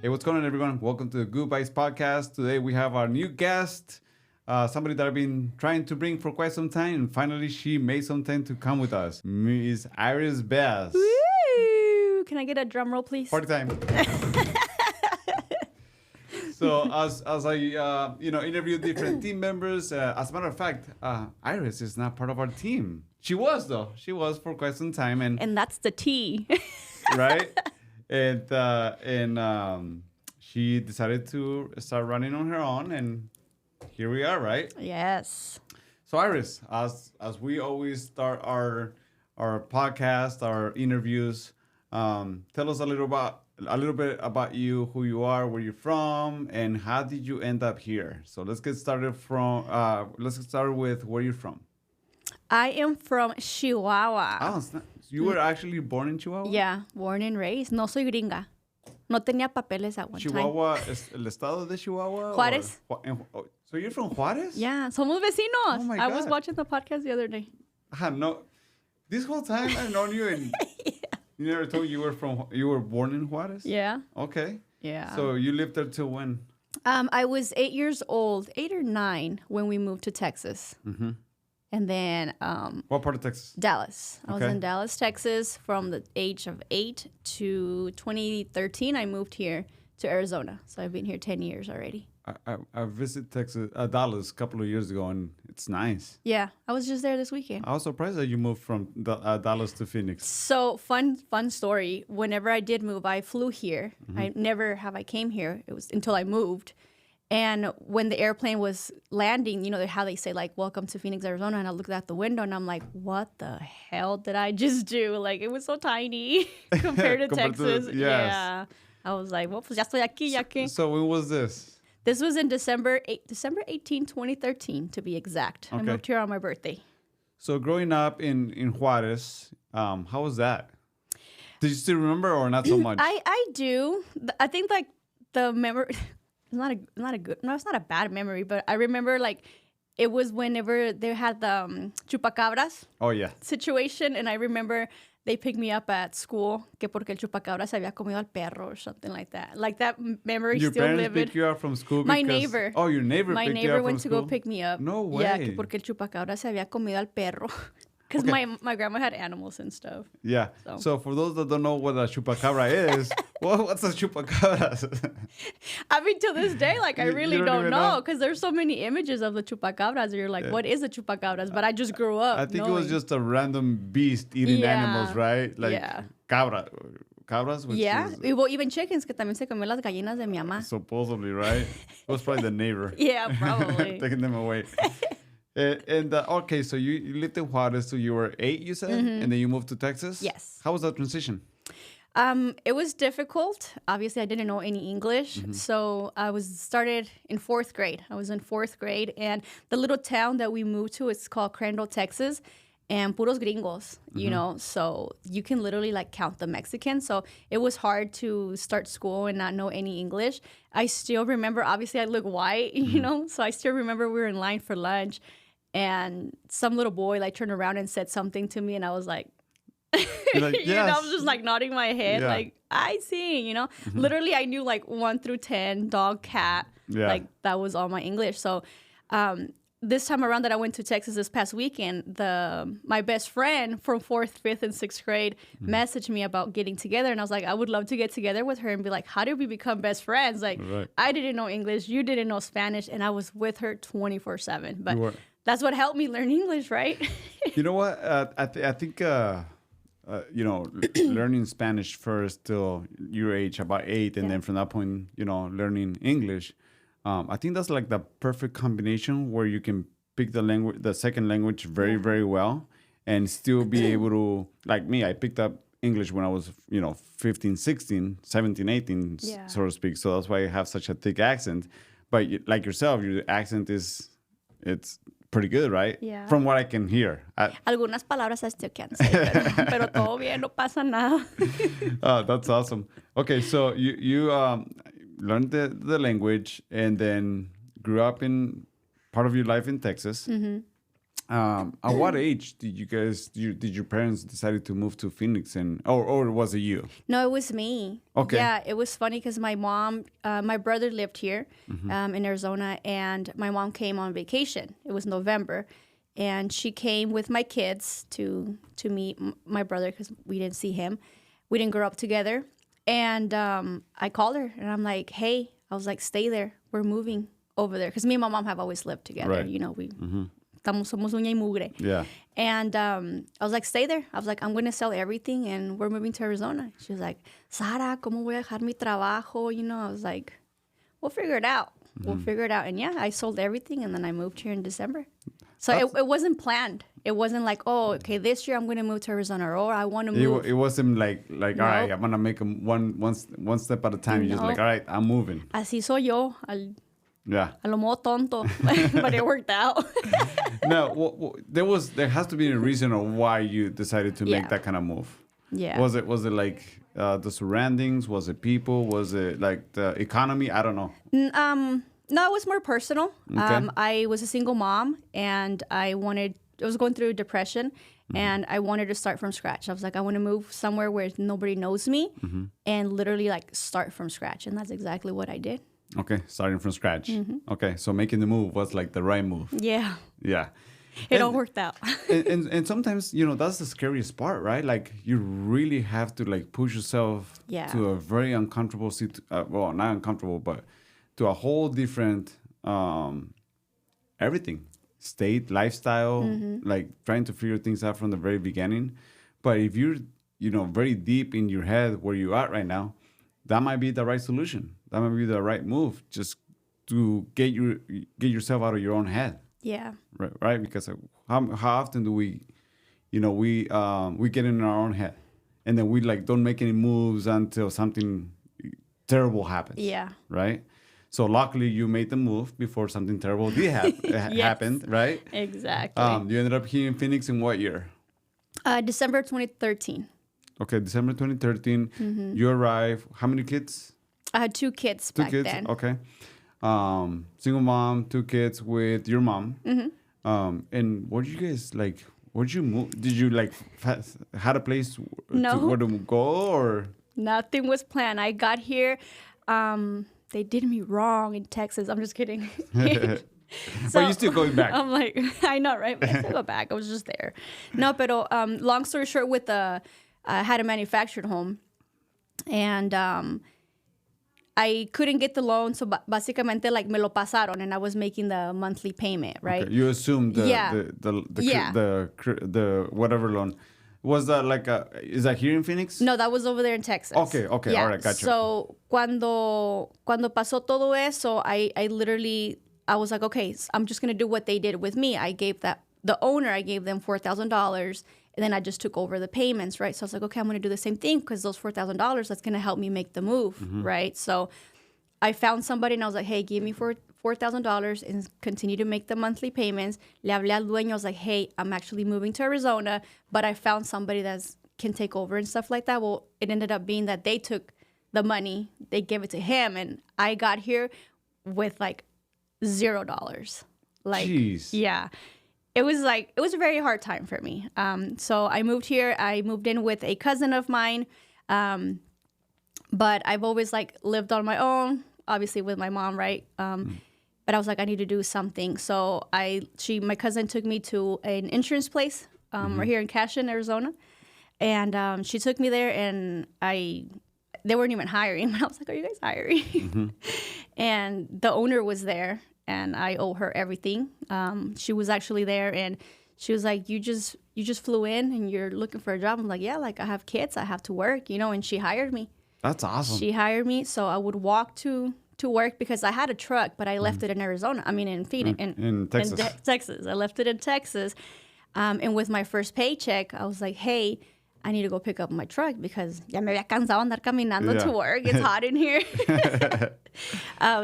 Hey, what's going on, everyone? Welcome to the Good Vibes Podcast. Today we have our new guest, somebody that I've been trying to bring for quite some time, and finally she made some time to come with us. Miss Iris Beas. Woo! Can I get a drum roll, please? Party time. So as I interviewed different team members, as a matter of fact, Iris is not part of our team. She was though. She was for quite some time, And that's the T. right. And she decided to start running on her own, and here we are, right? Yes. So Iris, as we always start our podcast, our interviews, tell us a little bit about you, who you are, where you're from, and how did you end up here? So let's get started with where you're from. I am from Chihuahua. Oh, you were actually born in Chihuahua? Yeah, born and raised. No soy gringa. No tenía papeles at one Chihuahua es el estado de Chihuahua? Juárez. So you're from Juárez? Yeah, somos vecinos. Oh my I was God. watching the podcast the other day. No. This whole time I've known you, and you never told me you were born in Juárez? Yeah. Okay. Yeah. So you lived there till when? I was 8 years old, 8 or 9, when we moved to Texas. Mm-hmm. And then What part of Texas? Dallas. I was Okay. in Dallas, Texas from the age of 8 to 2013. I moved here to Arizona. So I've been here 10 years already. I visited Texas, Dallas a couple of years ago, and it's nice. Yeah, I was just there this weekend. I was surprised that you moved from Dallas to Phoenix. So fun story. Whenever I did move, I flew here. I never came here. It was until I moved. And when the airplane was landing, you know how they say like, welcome to Phoenix, Arizona. And I looked out the window and I'm like, what the hell did I just do? Like, it was so tiny compared to Texas. Yes. Yeah. I was like, well, pues ya estoy aquí, ya que. So when was this? This was in December 18, 2013, to be exact. I Okay. moved here on my birthday. So growing up in Juárez, how was that? Did you still remember or not so much? I do. I think like the memory, it's not a bad memory, but I remember like it was whenever they had the chupacabras Oh, yeah. situation, and I remember they picked me up at school que porque el chupacabra se había comido al perro or something like that. Like that memory Your still parents vivid. picked you up from school? My because- neighbor. Oh, your neighbor My picked you neighbor up went from to school? go pick me up. No way. Yeah, que porque el chupacabra se había comido al perro. Because Okay. my grandma had animals and stuff. Yeah. So for those that don't know what a chupacabra is, what's a chupacabra? I mean, to this day, like, I You really don't don't even know know? because there's so many images of the chupacabras. And you're like, what is a chupacabras? But I just grew up. I think it was knowing. just a random beast eating Yeah. animals, right? Like Yeah. cabras, which Yeah. is Well, even chickens, que también se comió las gallinas de mi mamá. supposedly, right? It was probably the neighbor. Yeah, probably. Taking them away. Okay, so you lived in Juarez till you were 8, you said? And then you moved to Texas? Yes. How was that transition? It was difficult. Obviously, I didn't know any English. So I started in 4th grade. I was in 4th grade. And the little town that we moved to is called Crandall, Texas. And puros gringos, you know. So you can literally like count the Mexicans. So it was hard to start school and not know any English. I still remember, obviously, I look white, you know. So I still remember we were in line for lunch. And some little boy like turned around and said something to me. And I was like, You're like, you know, I yes. was just like nodding my head, Yeah. like I see, you know. Literally, I knew like 1 through 10, dog, cat. Yeah. Like that was all my English. So this time around that I went to Texas this past weekend, my best friend from 4th, 5th, and 6th grade messaged me about getting together, and I was like, I would love to get together with her and be like, how did we become best friends? Like, Right. I didn't know English, you didn't know Spanish, and I was with her 24/7. But You were. that's what helped me learn English, right? You know what? I think, learning Spanish first till your age, about 8, and then from that point, learning English. I think that's like the perfect combination where you can pick the second language very, very well and still be able to, like me, I picked up English when I was, 15, 16, 17, 18, Yeah. so to speak. So that's why I have such a thick accent. But like yourself, your accent it's pretty good, right? Yeah. From what I can hear. Algunas palabras I still can't say, pero todo bien, no pasa nada. That's awesome. Okay, so you learned the language and then grew up in part of your life in Texas. At what age did did your parents decided to move to Phoenix, and or was it you? No, it was me. Okay. Yeah, it was funny because my mom, my brother lived here in Arizona, and my mom came on vacation. It was November, and she came with my kids to meet my brother because we didn't see him. We didn't grow up together. And I called her, and I'm like, hey, I was like, stay there. We're moving over there. Because me and my mom have always lived together. Right. You know, somos uña y mugre. Yeah. And I was like, stay there. I was like, I'm going to sell everything, and we're moving to Arizona. She was like, Sara, ¿cómo voy a dejar mi trabajo? You know, I was like, we'll figure it out. We'll figure it out. And yeah, I sold everything, and then I moved here in December. So it wasn't planned. It wasn't like, oh, okay, this year I'm going to move to Arizona, or I want to move. It wasn't like all right, I'm gonna make them one step at a time. You're just like, all right, I'm moving. Así soy yo, Yeah. a lo modo tonto, but it worked out. No, there has to be a reason of why you decided to make that kind of move. Yeah. Was it like the surroundings? Was it people? Was it like the economy? I don't know. No, it was more personal. Okay. I was a single mom, and I was going through depression, and I wanted to start from scratch. I was like, I want to move somewhere where nobody knows me and literally like start from scratch. And that's exactly what I did. Okay, starting from scratch. Okay, so making the move was like the right move. Yeah. Yeah. It all worked out. and sometimes, that's the scariest part, right? Like you really have to like push yourself to a very uncomfortable well, not uncomfortable, but to a whole different everything. State, lifestyle, like trying to figure things out from the very beginning. But if you're, very deep in your head where you are right now, that might be the right solution. That might be the right move, just to get yourself out of your own head. Yeah. Right? Because how often do we get in our own head, and then we like don't make any moves until something terrible happens. Yeah. Right? So luckily you made the move before something terrible did happened, right? Exactly. You ended up here in Phoenix in what year? December 2013. Okay, December 2013. You arrived. How many kids? I had 2 kids Two back kids. then. Okay. Single mom, 2 kids with your mom. And what did you guys like? Where'd you move? Did you like had a place where to go, or nothing was planned? I got here. They did me wrong in Texas. I'm just kidding. But you're still going back. I'm like, I know, right? But I still go back. I was just there. No, pero long story short, I had a manufactured home, and I couldn't get the loan, so básicamente like me lo pasaron, and I was making the monthly payment, right? Okay. You assumed the whatever loan. Was that like is that here in Phoenix? No, that was over there in Texas. Okay, yeah. All right, gotcha. So cuando pasó todo eso, I literally, I was like, okay, I'm just gonna do what they did with me. I gave them $4,000, and then I just took over the payments, right? So I was like, okay, I'm gonna do the same thing, because those $4,000, that's gonna help me make the move, right? So I found somebody, and I was like, hey, give me $4,000 and continue to make the monthly payments. Le hablé al dueño. I was like, hey, I'm actually moving to Arizona, but I found somebody that can take over and stuff like that. Well, it ended up being that they took the money, they gave it to him, and I got here with like $0. Like, jeez. Yeah. It was a very hard time for me. So I moved here. I moved in with a cousin of mine, but I've always like lived on my own, obviously with my mom, right? But I was like, I need to do something. So my cousin took me to an insurance place right here in Cashin, Arizona, and she took me there, and they weren't even hiring. But I was like, are you guys hiring? And the owner was there, and I owe her everything. She was actually there, and she was like, you just flew in and you're looking for a job? I'm like, yeah, like I have kids, I have to work, and she hired me. That's awesome. She hired me, so I would walk to work, because I had a truck, but I left it in Arizona. I mean, in Phoenix, in Texas. Texas. I left it in Texas. And with my first paycheck, I was like, hey, I need to go pick up my truck, because ya me había cansado andar caminando to work. It's hot in here.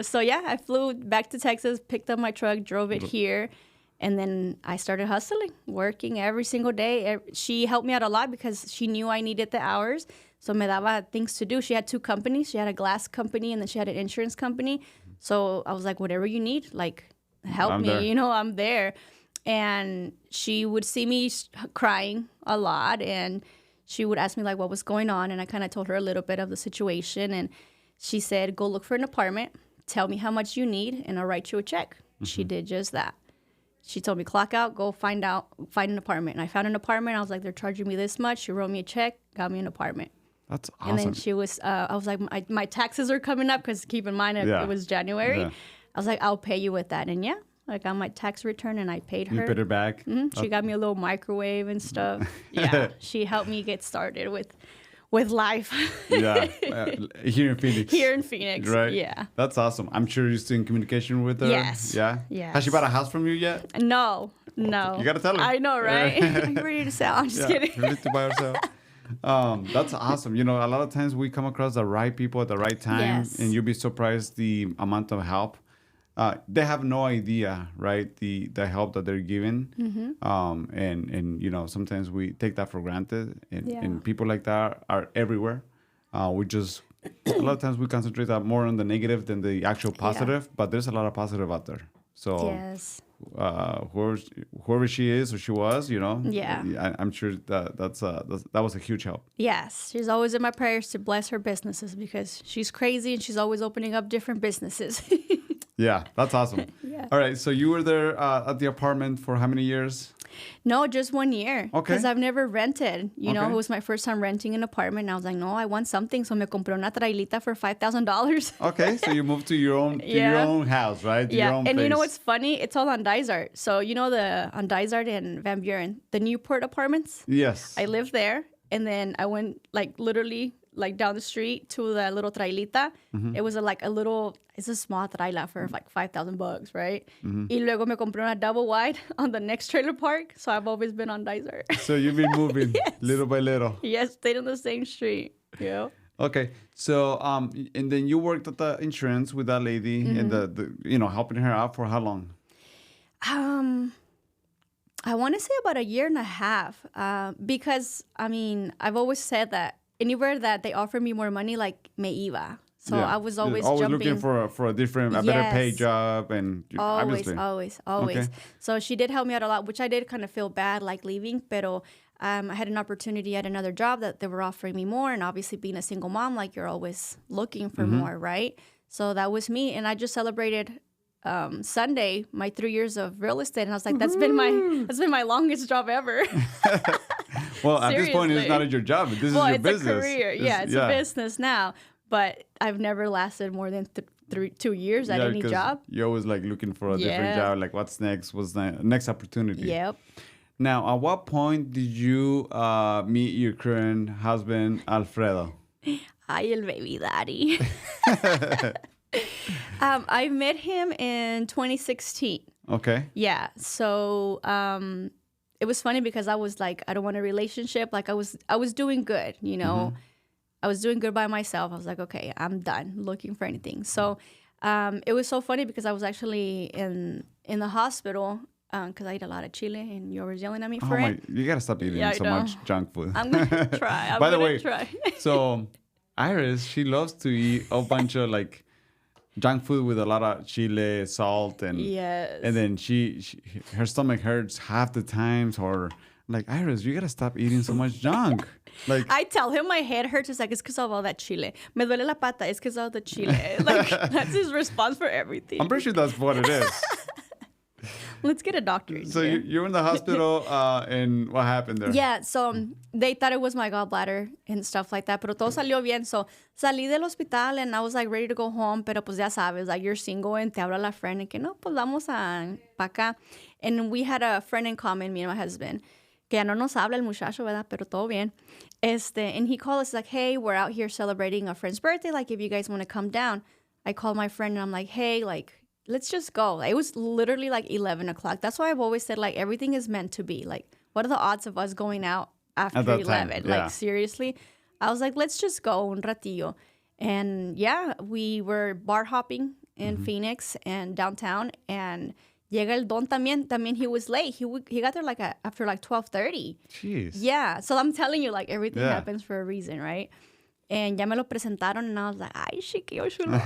So yeah, I flew back to Texas, picked up my truck, drove it here, and then I started hustling, working every single day. She helped me out a lot, because she knew I needed the hours. So me daba things to do. She had 2 companies. She had a glass company, and then she had an insurance company. So I was like, whatever you need, like, help me. there. I'm there. And she would see me crying a lot, and she would ask me like what was going on, and I kind of told her a little bit of the situation, and she said, go look for an apartment, tell me how much you need, and I'll write you a check. She did just that. She told me, clock out, go find an apartment. And I found an apartment. I was like, they're charging me this much. She wrote me a check, got me an apartment. That's awesome. And then she was, I was like, my taxes are coming up because keep in mind it was January. Yeah. I was like, I'll pay you with that. And I got my tax return and I paid her. You paid her back? She got me a little microwave and stuff. Yeah, she helped me get started with life. Here in Phoenix. Here in Phoenix, right? Yeah. That's awesome. I'm sure you're still in communication with her. Yes. Yeah? Yes. Has she bought a house from you yet? No. You got to tell her. I know, right? I'm ready to sell. I'm just kidding. Ready to buy herself. That's awesome. You know, a lot of times we come across the right people at the right time, and you'll be surprised the amount of help. They have no idea, right? The help that they're given. And you know, sometimes we take that for granted, and people like that are everywhere. We just a lot of times we concentrate more on the negative than the actual positive, but there's a lot of positive out there. So whoever she is or she was, you know, I'm sure that was a huge help. Yes, she's always in my prayers to bless her businesses because she's crazy and she's always opening up different businesses. Yeah, that's awesome. All right, so you were there at the apartment for how many years? No, just 1 year. Okay. Because I've never rented. You know, it was my first time renting an apartment. And I was like, no, I want something. So me compré una trailita for $5,000. Okay, so you moved to your own house, right? To your own and place. you know what's funny? It's all on Dysart. So you know on Dysart and Van Buren, the Newport apartments? Yes. I lived there. And then I went literally down the street to the little trailita. It was it's a small traila for like $5,000, right? Y luego me compré una double wide on the next trailer park. So I've always been on Dysart. So you've been moving little by little. Yes, stayed on the same street. Yeah. Okay, so and then you worked at the insurance with that lady and the helping her out for how long? I want to say about 1.5 years, because I mean I've always said that anywhere that they offer me more money, like me iba. So I was always jumping. Looking for a better paid job, and always. Okay. So she did help me out a lot, which I did kind of feel bad like leaving, pero I had an opportunity at another job that they were offering me more, and obviously being a single mom, like you're always looking for more, right? So that was me, and I just celebrated Sunday my 3 years of real estate, and I was like, that's been my longest job ever. Well, at this point, it's not your job. This is your business. It's a career. It's a business now. But I've never lasted more than 2 years at any job. You're always like looking for a different job. Like, what's next? What's the next opportunity? Yep. Now, at what point did you meet your current husband, Alfredo? Ay, el baby daddy. I met him in 2016. Okay. Yeah. So it was funny because I was like, I don't want a relationship. Like I was doing good, you know. I was doing good by myself. I was like, okay, I'm done looking for anything. So it was so funny because I was actually in the hospital because I eat a lot of chile, and you were yelling at me for it. You gotta stop eating so much junk food. I'm gonna try. By the way, so Iris, she loves to eat a bunch of like junk food with a lot of chile, salt, and and then her stomach hurts half the times. Or like, Iris, you gotta stop eating so much junk. Like, I tell him my head hurts. It's like, it's because of all that chile. Me duele la pata. It's because of the chile. Like, that's his response for everything. I'm pretty sure that's what it is. Let's get a doctor. So you're in the hospital, and what happened there? Yeah, so they thought it was my gallbladder and stuff like that, pero todo salió bien. So salí del hospital and I was like ready to go home, pero pues ya sabes, like you're single and te habla la friend and que no, pues vamos pa' acá. And we had a friend in common, me and my husband, que ya no nos habla el muchacho, ¿verdad? Pero todo bien. And he called us like, hey, we're out here celebrating a friend's birthday. Like, if you guys want to come down. I called my friend and I'm like, hey, like, let's just go. It was literally like 11 o'clock. That's why I've always said, like, everything is meant to be. Like, what are the odds of us going out after 11? Like, seriously? I was like, let's just go un ratillo. And yeah, we were bar hopping in Phoenix and downtown. And llega el don también he was late. He got there like after like 12:30. Jeez. Yeah. So I'm telling you, like, everything happens for a reason, right? And ya me lo presentaron and I was like, ay, chiquillo chulo.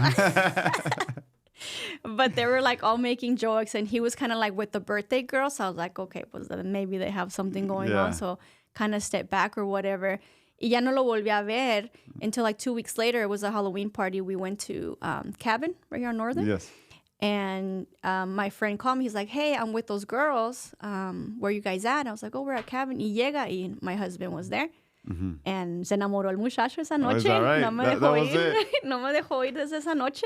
But they were like all making jokes, and he was kind of like with the birthday girl. So I was like, okay, pues maybe they have something going on. So kind of step back or whatever. Y ya no lo volví a ver until like 2 weeks later. It was a Halloween party. We went to Cabin right here on Northern. Yes. And my friend called me. He's like, hey, I'm with those girls. Where you guys at? And I was like, oh, we're at Cabin. Y llega, y my husband was there. Mm-hmm. And se enamoró el muchacho esa noche. Oh, is that right? No me dejó ir. No me dejó ir desde esa noche.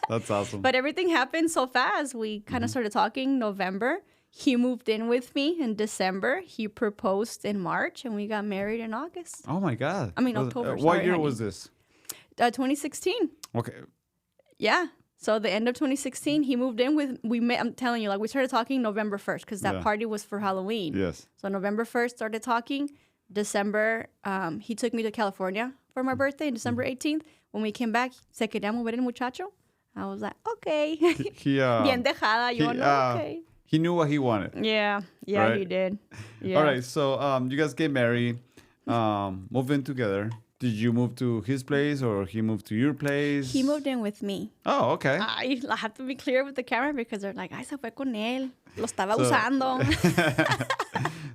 That's awesome. But everything happened so fast. We kind of started talking November. He moved in with me in December. He proposed in March, and we got married in August. Oh, my God. I mean, October. What year was this? 2016. Okay. Yeah. So the end of 2016, he moved in with, we met, I'm telling you, like we started talking November 1st because that party was for Halloween. Yes. So November 1st started talking. December, he took me to California for my birthday, on December 18th. When we came back, se quería mover el muchacho. I was like, okay. Bien dejada. Yo, no, okay. He knew what he wanted. Yeah, right? He did. Yeah. All right, so you guys get married, move in together. Did you move to his place or he moved to your place? He moved in with me. Oh, okay. I have to be clear with the camera because they're like, ay, se fue con él. Lo estaba usando.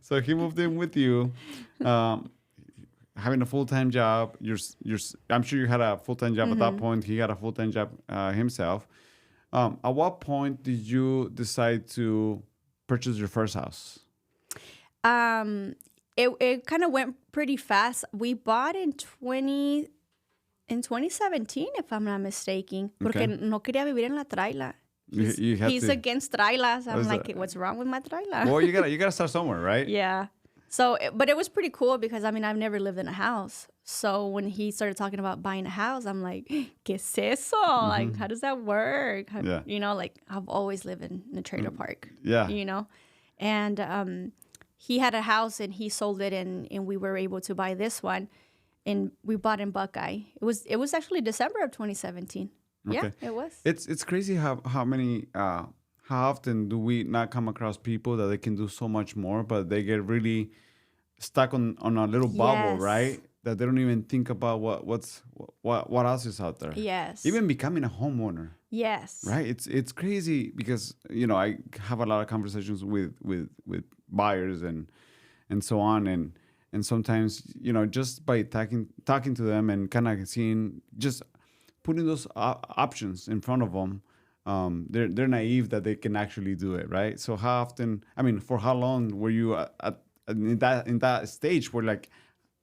So he moved in with you, having a full-time job. I'm sure you had a full-time job at that point. He had a full-time job himself. At what point did you decide to purchase your first house? It kind of went pretty fast. We bought in 2017, if I'm not mistaken, porque no quería vivir en la traila. He's against trailas. I'm like, what's wrong with my traila? Well, you gotta start somewhere, right? Yeah. So, but it was pretty cool because I mean, I've never lived in a house. So when he started talking about buying a house, I'm like, ¿qué es eso? Like, how does that work? You know, like I've always lived in a trailer park. Yeah. You know, and he had a house and he sold it, and we were able to buy this one, and we bought in Buckeye. It was actually December of 2017. Okay. Yeah, it was. It's crazy how often do we not come across people that they can do so much more, but they get really stuck on a little bubble, right? That they don't even think about what else is out there. Yes. Even becoming a homeowner. Yes. Right. It's crazy because I have a lot of conversations with buyers and so on, and sometimes just by talking to them and kind of seeing, just putting those options in front of them, they're naive that they can actually do it, right? So how often, I mean, for how long were you in that stage where like,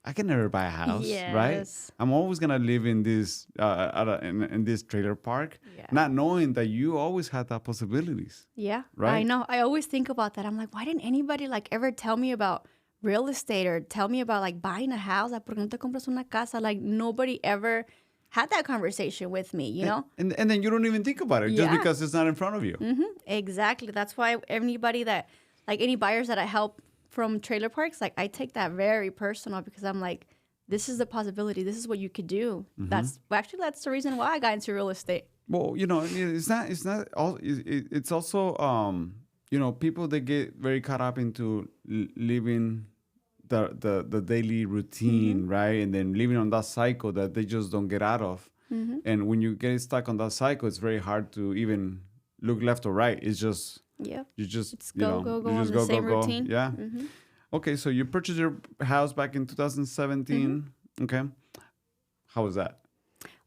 I can never buy a house, right? I'm always gonna live in this in this trailer park, not knowing that you always had that possibilities. Yeah, right. I know. I always think about that. I'm like, why didn't anybody like ever tell me about real estate or tell me about like buying a house? Like, ¿por qué no te compras una casa? Like, nobody ever had that conversation with me, you know? And then you don't even think about it just because it's not in front of you. Mm-hmm. Exactly. That's why anybody that, like any buyers that I help from trailer parks, like I take that very personal because I'm like, this is the possibility. This is what you could do. Mm-hmm. That's the reason why I got into real estate. Well, it's not all. It's also people that get very caught up into living the daily routine, right? And then living on that cycle that they just don't get out of. Mm-hmm. And when you get stuck on that cycle, it's very hard to even look left or right. It's just you just go on the same routine. Yeah. Mm-hmm. Okay, so you purchased your house back in 2017. Mm-hmm. Okay, how was that?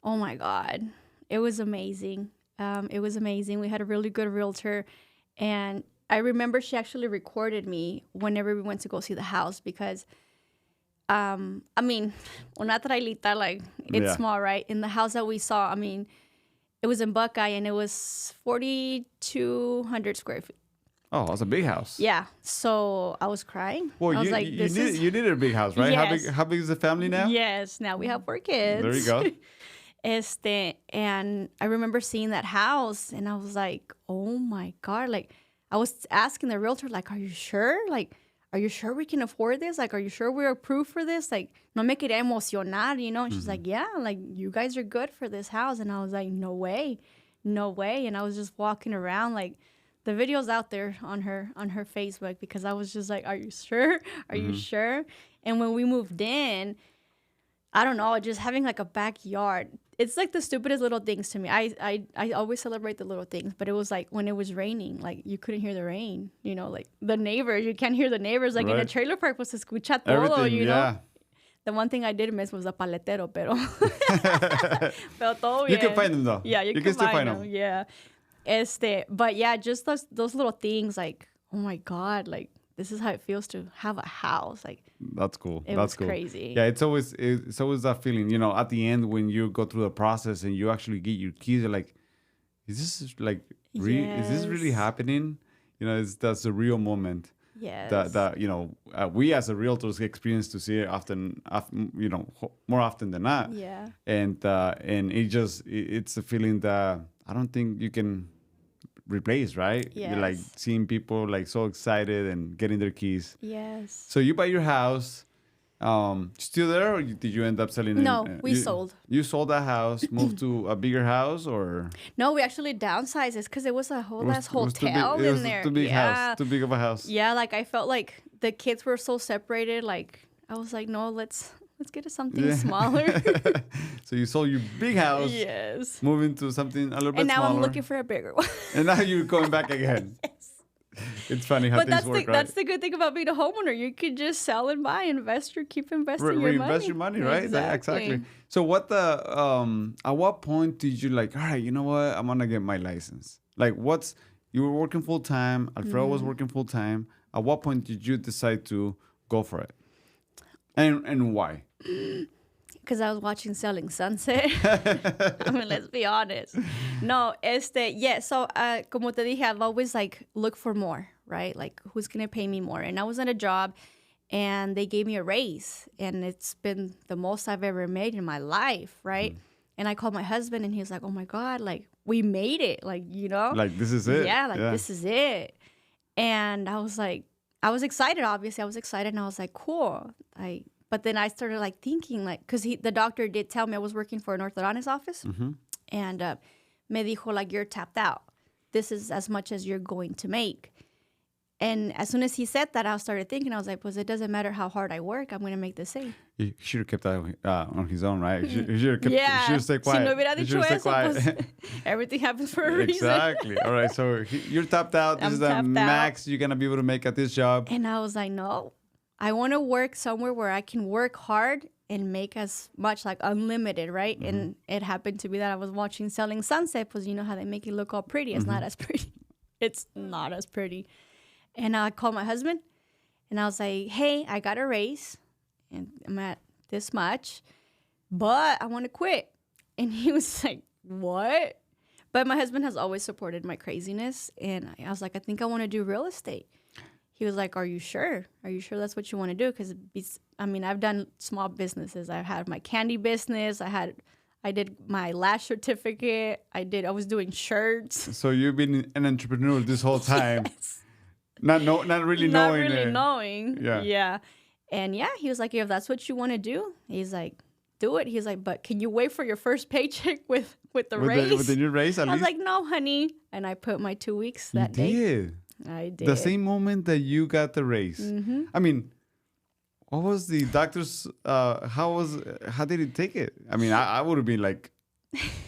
Oh my God, it was amazing. It was amazing. We had a really good realtor, and I remember she actually recorded me whenever we went to go see the house because, I mean, una trailita, like it's small, right? In the house that we saw, I mean, it was in Buckeye and it was 4,200 square feet. Oh, that's a big house. Yeah. So I was crying. Well, I was you needed a big house, right? Yes. How big is the family now? Yes. Now we have 4 kids. There you go. And I remember seeing that house and I was like, oh my God. Like I was asking the realtor, like, are you sure? Like, are you sure we can afford this? Like, are you sure we're approved for this? Like, no me quería emocionar, you know? And she's like, yeah, like you guys are good for this house. And I was like, no way. And I was just walking around like, the video's out there on her Facebook because I was just like, are you sure? Are you sure? And when we moved in, I don't know, just having like a backyard, it's like the stupidest little things to me. I always celebrate the little things, but it was like when it was raining, like you couldn't hear the rain, you know, like the neighbors, you can't hear the neighbors. Like in a trailer park, pues se escucha todo, Everything, you know. yeah. The one thing I did miss was a paletero, pero pero todo bien. You can find them though. Yeah, you can still find them. Yeah. But yeah, just those little things, like, oh my God, like this is how it feels to have a house. Like, that's cool. It That's was cool. crazy. Yeah, it's always that feeling, you know, at the end when you go through the process and you actually get your keys, you're like, is this like is this really Yes. happening? You know, that's a real moment. yes. That you know, we as a realtors experience to see it often, you know, more often than not. Yeah. And it's a feeling that I don't think you can replace, right? You're like Yes. seeing people like so excited and getting their keys. Yes. So you buy your house, still there, or did you end up selling it? No, we sold. You sold that house, moved to a bigger house, or No, we actually downsized it because it was a whole it was- ass it was too big- hotel it was in there. Too big yeah. house, too big of a house. Yeah, like I felt like the kids were so separated. Like I was like, no, let's get to something Yeah. smaller. So you sold your big house, yes. moving to something a little bit And now smaller. I'm looking for a bigger one. And now you're going back again. It's funny how But things work, right? that's the good thing about being a homeowner. You could just sell and buy, keep investing your money. Reinvest your money, right? Exactly. So at what point did you like, all right, you know what? I'm gonna get my license. Like you were working full time, Alfredo was working full time. At what point did you decide to go for it? And why? Because I was watching Selling Sunset. I mean, let's be honest. No, yeah. So, como te dije, I've always like looked for more, right? Like, who's gonna pay me more? And I was at a job, and they gave me a raise, and it's been the most I've ever made in my life, right? And I called my husband, and he was like, "Oh my God, like we made it, like you know, Like this is it. yeah, like this is it." And I was like, I was excited. Obviously, I was excited, and I was like, "Cool." But then I started like thinking, like, because the doctor did tell me I was working for an orthodontist office, and me dijo, like, you're tapped out. This is as much as you're going to make. And as soon as he said that, I started thinking, I was like, pues it doesn't matter how hard I work, I'm going to make the same. He should have kept that on his own, right? He should have kept. Yeah. He should have stayed quiet. Si no hubiera He dicho should have stayed eso, quiet. pues everything happens for a reason. Exactly. All right. So you're tapped out. This I'm is the tapped out. max you're gonna be able to make at this job. And I was like, no, I want to work somewhere where I can work hard and make as much, like unlimited, right? And it happened to be that I was watching Selling Sunset, because you know how they make it look all pretty. It's not as pretty. It's not as pretty. And I called my husband, and I was like, hey, I got a raise, and I'm at this much, but I want to quit. And he was like, what? But my husband has always supported my craziness, and I was like, I think I want to do real estate. He was like, are you sure? Are you sure that's what you want to do? Because, I mean, I've done small businesses. I had my candy business. I did my lash certificate. I was doing shirts. So you've been an entrepreneur this whole time. Yes. Not really Not knowing. really knowing. Yeah. Yeah. And yeah, he was like, if that's what you want to do, he's like, do it. He's like, but can you wait for your first paycheck with the raise? With the new raise, at I was least? like, no, honey. And I put my 2 weeks that day. You did. I did. The same moment that you got the raise. I mean, what was the doctor's? How did he take it? I mean, I would have been like,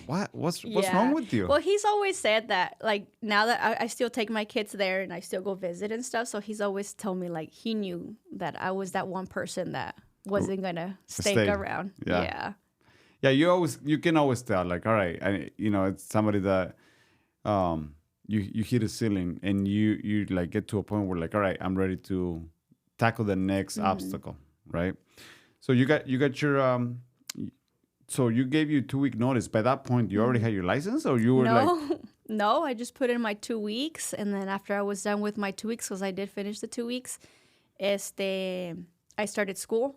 what? What's wrong with you? Well, he's always said that, like, now that I still take my kids there and I still go visit and stuff. So he's always told me, like, he knew that I was that one person that wasn't going to stay around. Yeah. Yeah, you can always tell, like, all right, it's somebody that you hit a ceiling and you like get to a point where like, all right, I'm ready to tackle the next obstacle, right? So you got your so you gave you 2 week notice. By that point, you already had your license, or you were like, no, I just put in my 2 weeks, and then after I was done with my 2 weeks, because I did finish the 2 weeks, I started school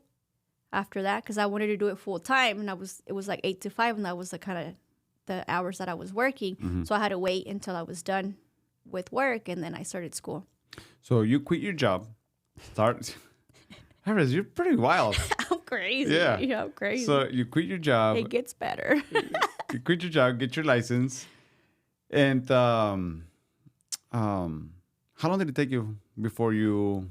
after that because I wanted to do it full time, and it was like 8 to 5, and that was the kind of the hours that I was working. So I had to wait until I was done with work, and then I started school. So you quit your job, Iris, you're pretty wild. I'm crazy. Yeah. I'm crazy. So you quit your job. It gets better. You quit your job, get your license, and how long did it take you before you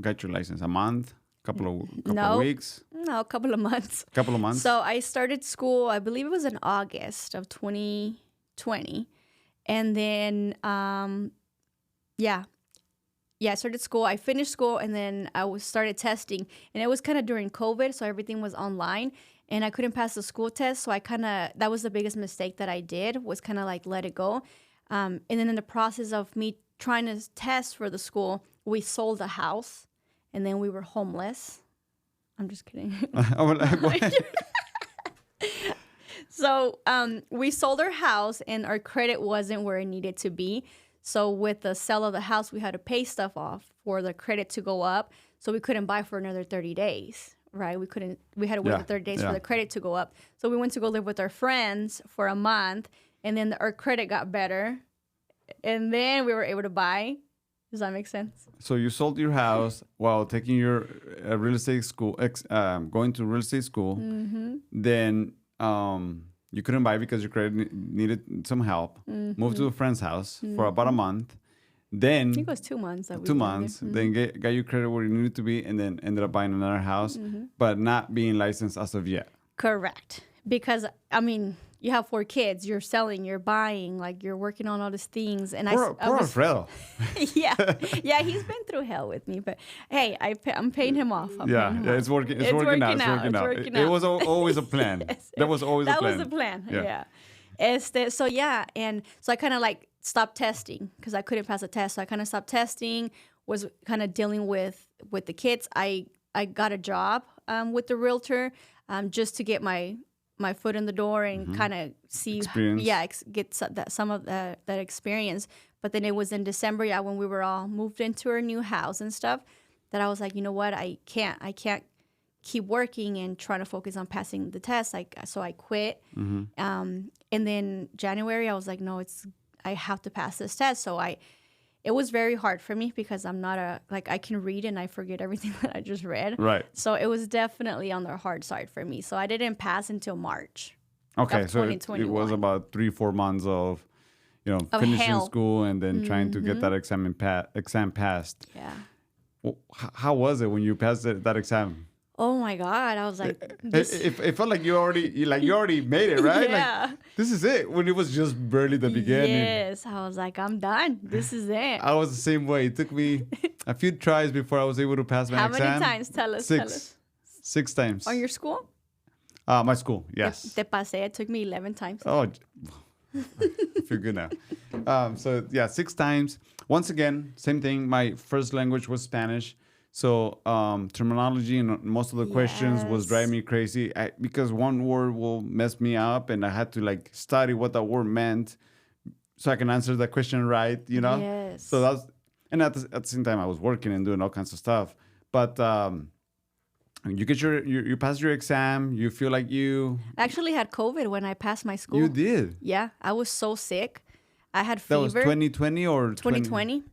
got your license? A month? Couple of weeks? No, a couple of months. Couple of months. So I started school, I believe it was in August of 2020. And then, yeah, I started school. I finished school, and then I started testing. And it was kind of during COVID, so everything was online. And I couldn't pass the school test, so that was the biggest mistake that I did, was kind of like let it go. And then in the process of me trying to test for the school, we sold a house, and then we were homeless. I'm just kidding. So we sold our house, and our credit wasn't where it needed to be. So with the sale of the house, we had to pay stuff off for the credit to go up. So we couldn't buy for another 30 days, right? We had to wait for 30 days for the credit to go up. So we went to go live with our friends for a month, and then our credit got better. And then we were able to buy. Does that make sense? So you sold your house while taking your real estate school, going to real estate school. Mm-hmm. Then you couldn't buy because your credit needed some help. Mm-hmm. Moved to a friend's house for about a month. Then I think it was 2 months. That 2 months. Mm-hmm. Then got your credit where you needed to be, and then ended up buying another house, but not being licensed as of yet. Correct. Because, I mean, you have 4 kids, you're selling, you're buying, like you're working on all these things. And poor Alfredo. Yeah, he's been through hell with me, but hey, I'm paying him off. It's working. It's working out. It was always a plan. Yes, that was always a plan. That was the plan. Yeah. So I kind of like stopped testing because I couldn't pass a test. So I kind of stopped testing. Was kind of dealing with the kids. I got a job with the realtor just to get my foot in the door and kind of see, get some of that experience. But then it was in December, when we were all moved into our new house and stuff, that I was like, you know what, I can't keep working and trying to focus on passing the test. So I quit. Mm-hmm. And then January, I was like, no, I have to pass this test. So it was very hard for me because I'm not I can read and I forget everything that I just read. Right. So it was definitely on the hard side for me. So I didn't pass until March. Okay. So it was about 3-4 months of finishing school and then trying to get that exam passed. Yeah. Well, how was it when you passed that exam? Oh my God! I was like, it felt like you already made it, right? Yeah. Like, this is it. When it was just barely the beginning. Yes, I was like, I'm done. This is it. I was the same way. It took me a few tries before I was able to pass my exam. How many times? Tell us. 6 times. On your school? My school, yes. Te pasé. It took me 11 times. Oh, I feel good now. 6 times. Once again, same thing. My first language was Spanish. So terminology and most of the questions was driving me crazy because one word will mess me up, and I had to study what that word meant so I can answer that question right, Yes. So at the same time I was working and doing all kinds of stuff. But you get you pass your exam, you feel like you actually had COVID when I passed my school. You did? Yeah, I was so sick. I had fever. That was 2020 or 2020.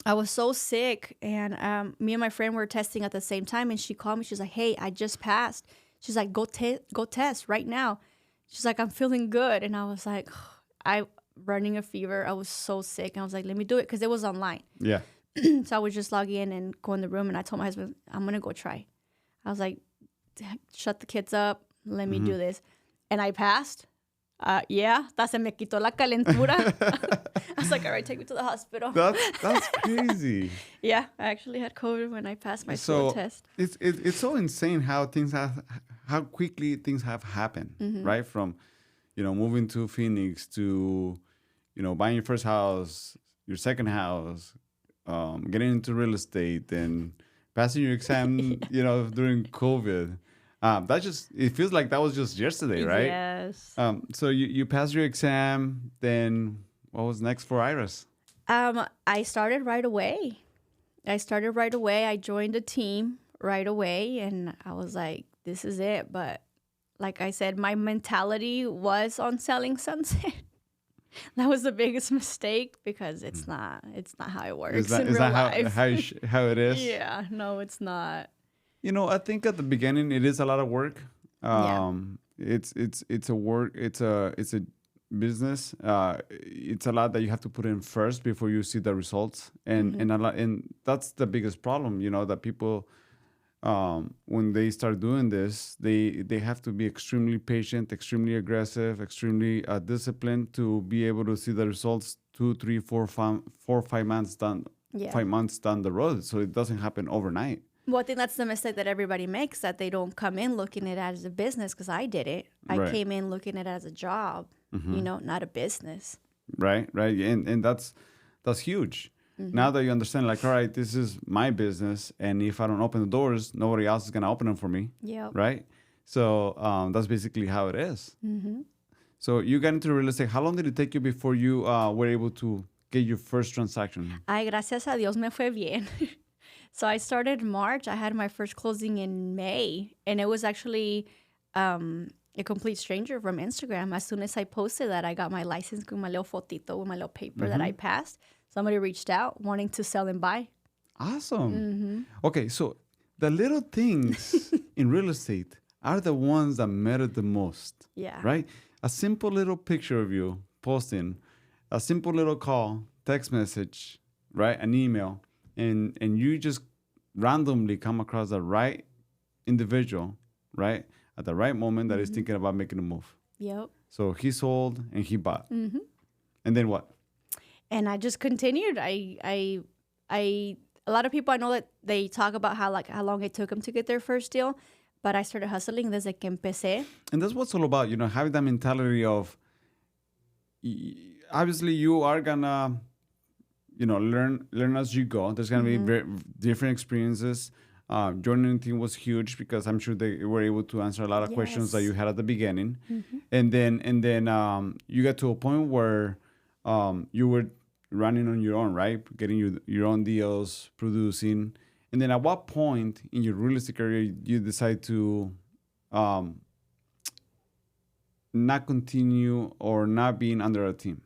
I was so sick, and me and my friend were testing at the same time, and she called me. She's like, hey, I just passed. She's like, go test right now. She's like, I'm feeling good. And I was like, running a fever. I was so sick. And I was like, let me do it, because it was online. Yeah. So I would just log in and go in the room, and I told my husband, I'm going to go try. I was like, shut the kids up. Let me do this. And I passed. Hasta se me quitó la calentura. I was like, all right, take me to the hospital. That's crazy. Yeah, I actually had COVID when I passed my school test. It's so insane how quickly things have happened, right? From, moving to Phoenix to, buying your first house, your second house, getting into real estate, and passing your exam, during COVID. It feels like that was just yesterday, right? Yes. So you passed your exam, then what was next for Iris? I started right away. I joined a team right away, and I was like, this is it. But like I said, my mentality was on selling sunset. That was the biggest mistake, because it's not how it works in real life. How it is? Yeah, no, it's not. I think at the beginning it is a lot of work. It's a work. It's a business. It's a lot that you have to put in first before you see the results, and that's the biggest problem. That people when they start doing this, they have to be extremely patient, extremely aggressive, extremely disciplined to be able to see the results 5 months down, Yeah. 5 months down the road. So it doesn't happen overnight. Well, I think that's the mistake that everybody makes, that they don't come in looking at it as a business, because I did it. I Right. came in looking at it as a job, not a business. Right, and that's huge. Now that you understand, like, all right, this is my business, and if I don't open the doors, nobody else is gonna open them for me. Yep. Right. So that's basically how it is. So you got into real estate. How long did it take you before you were able to get your first transaction? Ay, gracias a Dios me fue bien. So I started in March. I had my first closing in May, and it was actually a complete stranger from Instagram. As soon as I posted that, I got my license with my little fotito, with my little paper that I passed. Somebody reached out wanting to sell and buy. Awesome. Okay, so the little things in real estate are the ones that matter the most. Yeah. Right? A simple little picture of you posting, a simple little call, text message, right? An email, and you just randomly come across the right individual, right? At the right moment that is thinking about making a move. Yep. So he sold and he bought. And then what? And I just continued. A lot of people I know that they talk about how long it took them to get their first deal, but I started hustling desde que empecé. And that's what it's all about, having that mentality of, obviously you are gonna, learn as you go. There's gonna be very different experiences. Joining the team was huge because I'm sure they were able to answer a lot of questions that Yes. you had at the beginning. And then you got to a point where you were running on your own, right? Getting your own deals, producing. And then at what point in your real estate career you decide to not continue or not being under a team?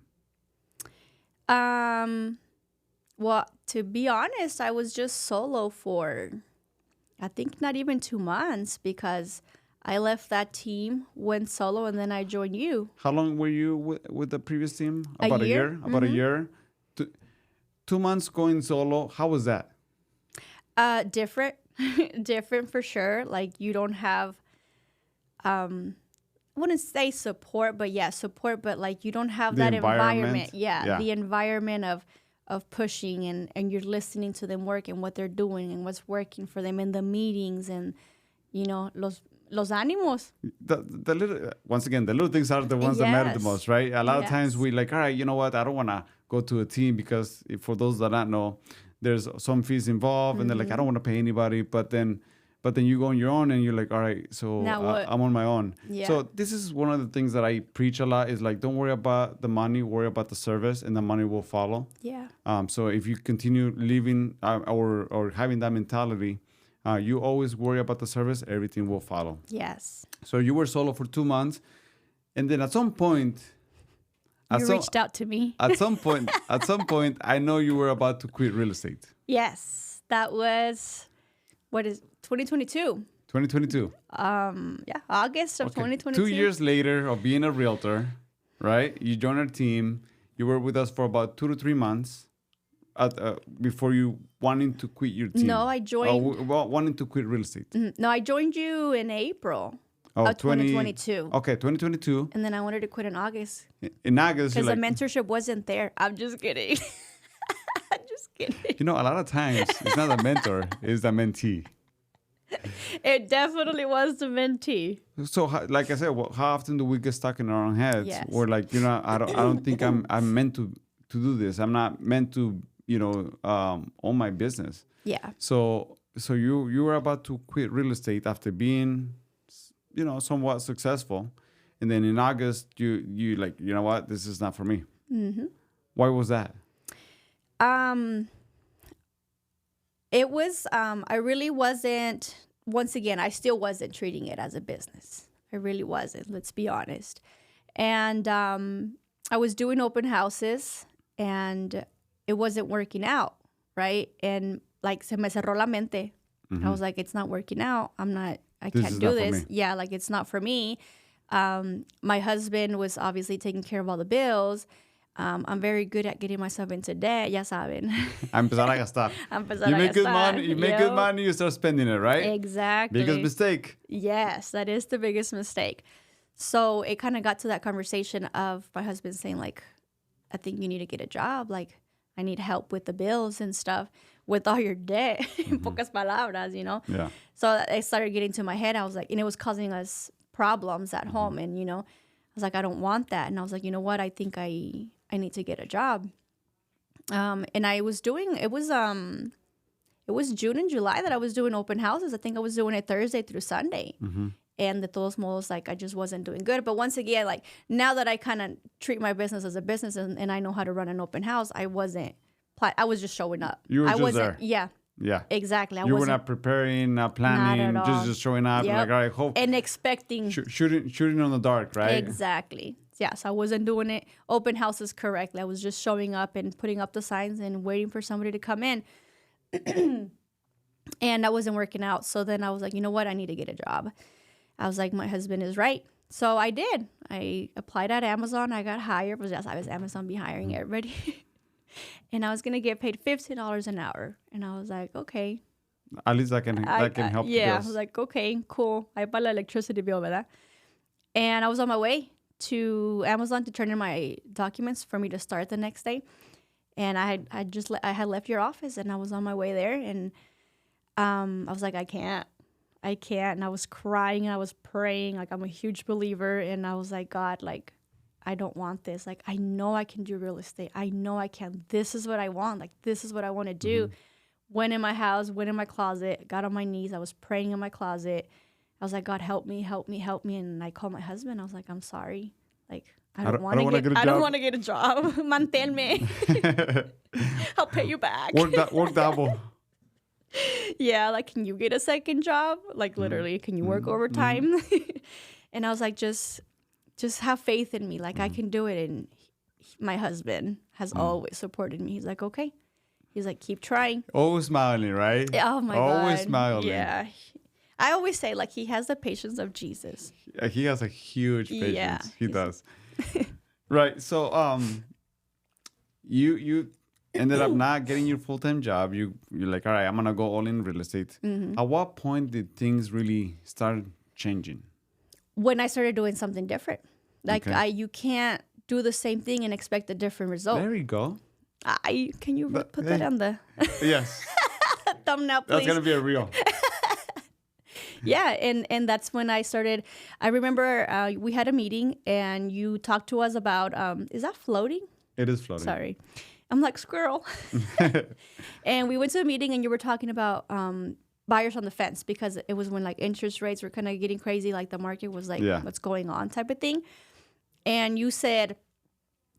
Well, to be honest, I was just solo for, I think, not even 2 months, because I left that team, went solo, and then I joined you. How long were you with the previous team? A About a year. year? About a year? 2 months going solo. How was that? Different, different for sure. Like, you don't have, I wouldn't say support, but yeah, support, but like you don't have The that environment. environment. Yeah. Yeah, the environment of pushing and you're listening to them work and what they're doing and what's working for them in the meetings, and los ánimos. The little, once again, the little things are the ones that matter the Yes. most, right? A lot of times Yes. we like, all right, you know what? I don't want to go to a team because for those that don't know, there's some fees involved, and they're like, I don't want to pay anybody. But then you go on your own, and you're like, all right, so Now what? I'm on my own. Yeah. So this is one of the things that I preach a lot is like, don't worry about the money, worry about the service, and the money will follow. Yeah. So if you continue living or having that mentality, you always worry about the service, everything will follow. Yes. So you were solo for 2 months, and then at some point, You reached out to me. at some point, I know you were about to quit real estate. Yes. That was, 2022. 2022. Yeah, August of Okay. 2022. 2 years later of being a realtor, right? You joined our team. You were with us for about 2 to 3 months before you wanting to quit your team. No, I joined. Wanting to quit real estate. No, I joined you in April Oh, of 2022. Okay, 2022. And then I wanted to quit in August In August, you're because the like, mentorship wasn't there. I'm just kidding. I'm just kidding. a lot of times it's not a mentor, it's the mentee. It definitely was the mentee. So, like I said, how often do we get stuck in our own heads? Yes. We're like, I don't think I'm meant to do this. I'm not meant to, own my business. Yeah. So you were about to quit real estate after being, somewhat successful, and then in August you like, you know what, this is not for me. Why was that? It was, I really wasn't, once again, I still wasn't treating it as a business. I really wasn't, let's be honest. And I was doing open houses and it wasn't working out, right? And like, se me cerró la mente. I was like, it's not working out. I This can't is do not for this. me. Yeah, like it's not for me. My husband was obviously taking care of all the bills. I'm very good at getting myself into debt, ya saben. A empezar a gastar. A empezar You a make good gastar. money, you start spending it, right? Exactly. Biggest mistake. Yes, that is the biggest mistake. So it kind of got to that conversation of my husband saying, like, I think you need to get a job. Like, I need help with the bills and stuff with all your debt, in pocas palabras, you know? Yeah. So it started getting to my head. I was like, and it was causing us problems at home. And, you know, I was like, I don't want that. And I was like, you know what? I think I need to get a job. And I was doing, it was June and July that I was doing open houses. I think I was doing it Thursday through Sunday. And de todos modos, like, I just wasn't doing good. But once again, like, now that I kind of treat my business as a business and I know how to run an open house, I was just showing up. You were I just wasn't there. Yeah. Yeah. Exactly. You were not preparing, not planning, Not at all. just showing up. Yep. Like, all right, hope. And expecting. Shooting on the dark, right? Exactly. Yeah, so I wasn't doing it open houses correctly. I was just showing up and putting up the signs and waiting for somebody to come in. And that wasn't working out. So then I was like, you know what? I need to get a job. I was like, my husband is right. So I did. I applied at Amazon. I got hired. But I was Amazon be hiring everybody. And I was going to get paid $15 an hour. And I was like, okay. At least that can help. Yeah, I was like, okay, cool. I bought the electricity bill, ¿verdad? And I was on my way to Amazon to turn in my documents for me to start the next day. And I had left your office and I was on my way there. And I was like, I can't. And I was crying and I was praying. Like, I'm a huge believer. And I was like, God, like, I don't want this. Like, I know I can do real estate. I know I can. This is what I want. Like, this is what I want to do. Went in my house, went in my closet, got on my knees. I was praying in my closet. I was like, God, help me, help me, help me. And I called my husband. I was like, I'm sorry. Like, I don't want to get a job. Manténme. I'll pay you back. Work double. Yeah, like, can you get a second job? Like, literally, can you work overtime? And I was like, just have faith in me. Like, I can do it. And my husband has always supported me. He's like, okay. He's like, keep trying. Always smiling, right? Oh, my God. Always smiling. Yeah. I always say, like, he has the patience of Jesus. He has a huge patience. Yeah. He does. Right. So, you ended up not getting your full-time job. You're like, all right, I'm going to go all in real estate. At what point did things really start changing? When I started doing something different. Like, Okay. you can't do the same thing and expect a different result. There you go. Can you put that on the Yes. thumbnail, please? That's going to be a reel. Yeah, and that's when I started. I remember we had a meeting and you talked to us about, is that floating? It is floating. Sorry. I'm like, squirrel. And we went to a meeting and you were talking about buyers on the fence because it was when, like, interest rates were kind of getting crazy. Like, the market was like, what's going on type of thing. And you said,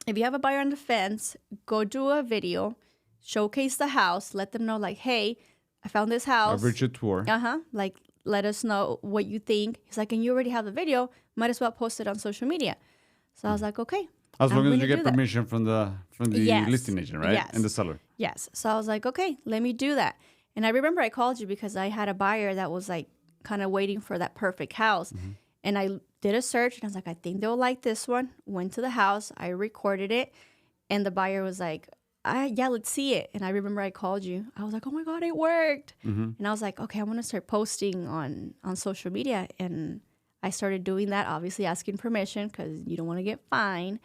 if you have a buyer on the fence, go do a video, showcase the house, let them know, like, hey, I found this house. A virtual tour. Like, let us know what you think. He's like, and you already have the video, might as well post it on social media. So I was like, okay. As long as you get permission from the Yes. listing agent, right? Yes. And the seller. Yes. So I was like, okay, let me do that. And I remember I called you because I had a buyer that was, like, kind of waiting for that perfect house. And I did a search and I was like, I think they'll like this one. Went to the house. I recorded it. And the buyer was like, yeah, let's see it. And I remember I called you. I was like, oh my God, it worked. And I was like, okay, I'm going to start posting on social media. And I started doing that, obviously asking permission because you don't want to get fined.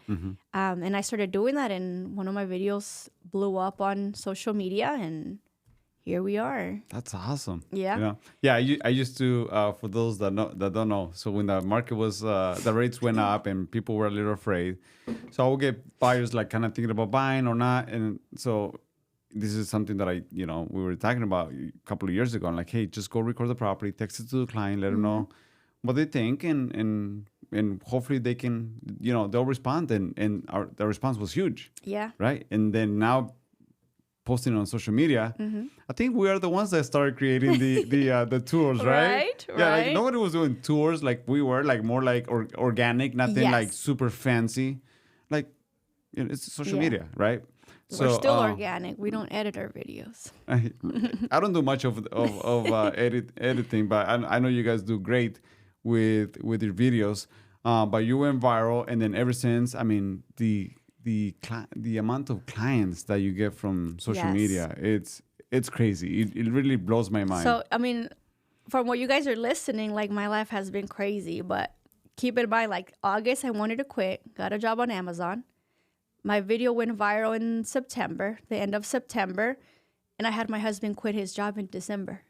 And I started doing that, and one of my videos blew up on social media, and here we are. That's awesome. Yeah. Yeah. I used to, for those that don't know. So when the market was, the rates went up and people were a little afraid. So I would get buyers like kind of thinking about buying or not. And so this is something that we were talking about a couple of years ago. I'm like, hey, just go record the property, text it to the client, let them know what they think. And hopefully they can, they'll respond. And the response was huge. Yeah. Right. And then now, posting on social media, I think we are the ones that started creating the tours, right? Yeah, right. like nobody was doing tours like we were, like more like organic, nothing like super fancy. Like, it's social media, right? We're still organic. We don't edit our videos. I don't do much of editing, but I know you guys do great with your videos. But you went viral, and then ever since, I mean, the the amount of clients that you get from social Yes. media. It's crazy. It really blows my mind. So, I mean, from what you guys are listening, like my life has been crazy, but keep in mind, like August, I wanted to quit, got a job on Amazon. My video went viral in September, the end of September, and I had my husband quit his job in December.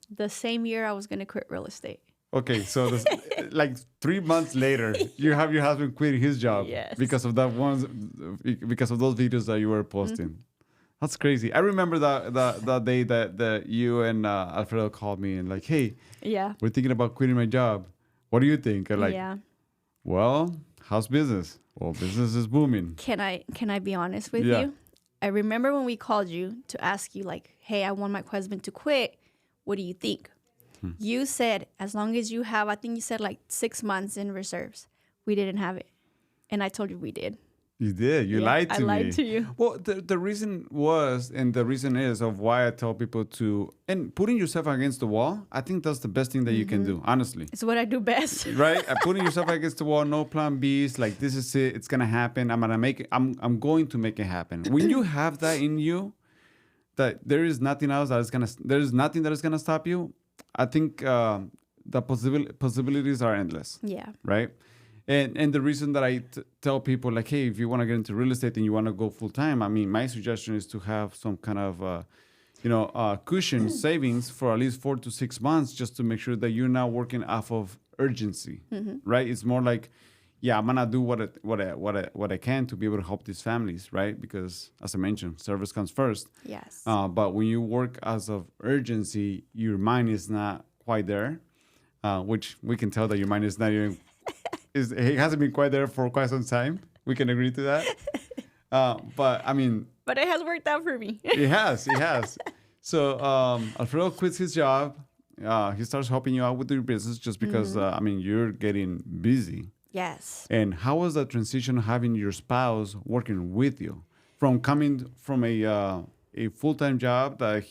The same year I was going to quit real estate. Okay, so this, like 3 months later, you have your husband quitting his job Yes. because of because of those videos that you were posting. That's crazy. I remember that day that you and Alfredo called me and like, hey, Yeah. we're thinking about quitting my job. What do you think? I'm like, Yeah. well, how's business? Well, business is booming. Can I be honest with Yeah. you? I remember when we called you to ask you like, hey, I want my husband to quit. What do you think? You said, as long as you have, I think you said like 6 months in reserves. We didn't have it. And I told you we did. You did. You Yeah, lied to me. I lied to you. Well, the reason was, and the reason is of why I tell people to, and putting yourself against the wall, I think that's the best thing that you can do, honestly. It's what I do best. Right? Putting yourself against the wall, no plan Bs, like this is it, it's gonna happen. I'm gonna make it, I'm going to make it happen. When you have that in you, that there is nothing else there's nothing that is gonna stop you, I think the possibilities are endless. Yeah. Right? And the reason that I tell people like, hey, if you want to get into real estate and you want to go full time, I mean, my suggestion is to have some kind of, cushion savings for at least 4 to 6 months, just to make sure that you're not working off of urgency, right? It's more like, yeah, I'm gonna do what I can to be able to help these families, right? Because as I mentioned, service comes first. Yes. But when you work as of urgency, your mind is not quite there, which we can tell that your mind is not even. It hasn't been quite there for quite some time. We can agree to that. But I mean, But it has worked out for me. it has. So Alfredo quits his job. He starts helping you out with your business just because you're getting busy. Yes. And how was that transition having your spouse working with you from coming from a full-time job that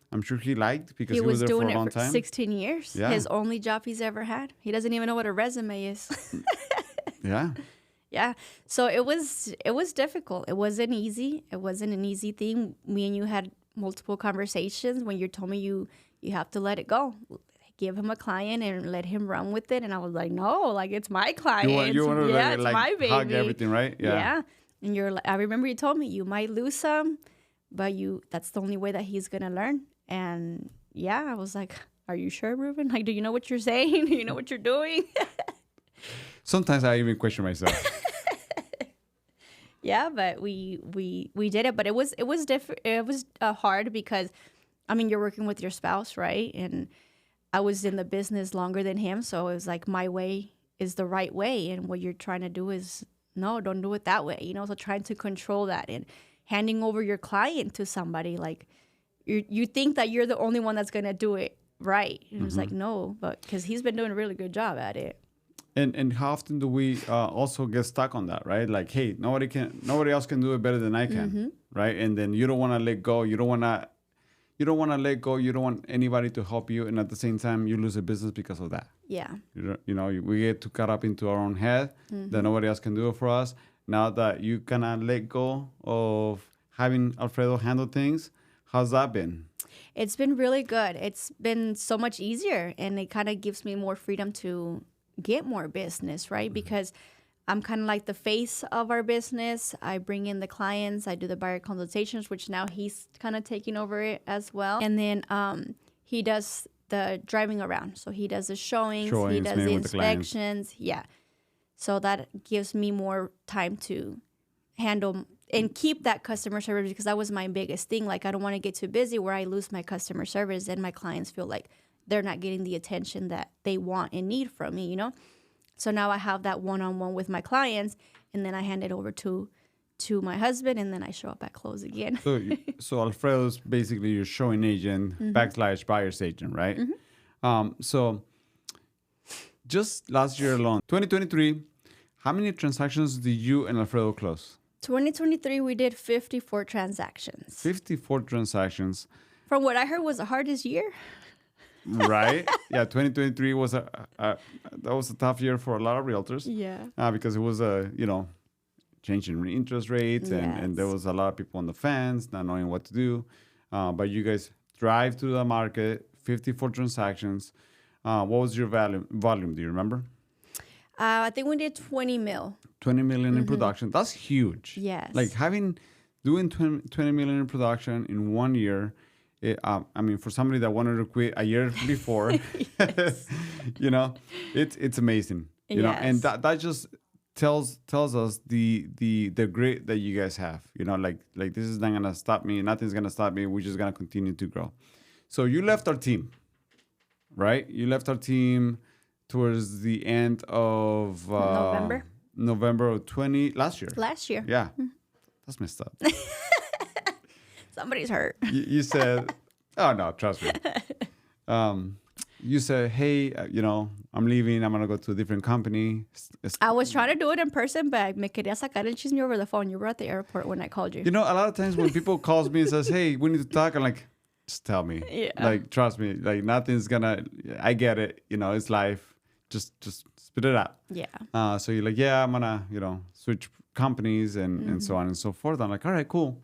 I'm sure he liked because he was there for a long time. 16 years. Yeah. His only job he's ever had. He doesn't even know what a resume is. Yeah. Yeah. So it was difficult. It wasn't easy. It wasn't an easy thing. Me and you had multiple conversations when you told me you have to let it go. Give him a client and let him run with it. And I was like, no, like it's my client. You want to it's my baby. hug everything, right? Yeah. And I remember you told me you might lose some, but that's the only way that he's gonna learn. And yeah, I was like, are you sure, Ruben? Like, do you know what you're saying? Do you know what you're doing? Sometimes I even question myself. Yeah, but we did it. But it was different. It was hard because, I mean, you're working with your spouse, right? And I was in the business longer than him, so it was like my way is the right way, and what you're trying to do is no, don't do it that way. So trying to control that and handing over your client to somebody like. You think that you're the only one that's gonna do it right, and it's like no, but because he's been doing a really good job at it. And how often do we also get stuck on that, right? Like, hey, nobody else can do it better than I can, right? And then you don't want to let go. You don't want to let go. You don't want anybody to help you, and at the same time, you lose a business because of that. Yeah. We get too caught up into our own head that nobody else can do it for us. Now that you cannot let go of having Alfredo handle things. How's that been? It's been really good. It's been so much easier, and it kind of gives me more freedom to get more business, right? Because I'm kind of like the face of our business. I bring in the clients. I do the buyer consultations, which now he's kind of taking over it as well. And then he does the driving around. So he does the showings he does the inspections. Yeah. So that gives me more time to handle and keep that customer service, because that was my biggest thing. Like, I don't want to get too busy where I lose my customer service and my clients feel like they're not getting the attention that they want and need from me, So now I have that one-on-one with my clients, and then I hand it over to my husband, and then I show up at close again. So Alfredo's basically your showing agent / buyer's agent, right? So just last year alone, 2023, how many transactions did you and Alfredo close? 2023, we did 54 transactions. 54 transactions. From what I heard was the hardest year. Right? Yeah, 2023 was that was a tough year for a lot of realtors. Yeah. Because it was changing interest rates, and there was a lot of people on the fence, not knowing what to do. But you guys drive to the market, 54 transactions. What was your volume? Do you remember? I think we did 20 mil. 20 million in production. That's huge. Yes. Like doing 20 million in production in 1 year. I mean, for somebody that wanted to quit a year before, you know, it's amazing. You know, and that just tells us the grit that you guys have. You know, like this is not gonna stop me. Nothing's gonna stop me. We're just gonna continue to grow. So you left our team, right? You left our team towards the end of November of last year. Last year. Yeah, that's messed up. Somebody's hurt. You said, oh no, trust me. You said, hey, you know, I'm leaving. I'm gonna go to a different company. I was trying to do it in person, but me quería sacar el chisme over the phone. You were at the airport when I called you. You know, a lot of times when people calls me and says, hey, we need to talk, I'm like, just tell me. Yeah. Like, trust me. Like, nothing's gonna. I get it. You know, it's life. Just spit it out. Yeah. So you're like, yeah, I'm gonna, you know, switch companies and so on and so forth. I'm like, all right, cool.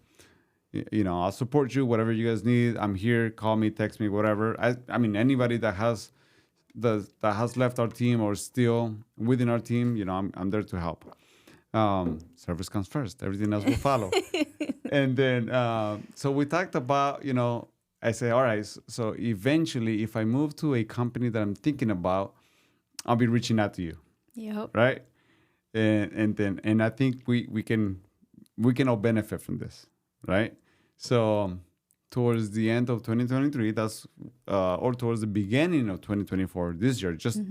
You know, I'll support you, whatever you guys need. I'm here. Call me, text me, whatever. I mean, anybody that has left our team or still within our team, you know, I'm there to help. Service comes first. Everything else will follow. And then, so we talked about, you know, I say, all right, so eventually, if I move to a company that I'm thinking about, I'll be reaching out to you. Yep. Right. And I think we can all benefit from this. Right. So towards the end of 2023, or towards the beginning of 2024, this year, just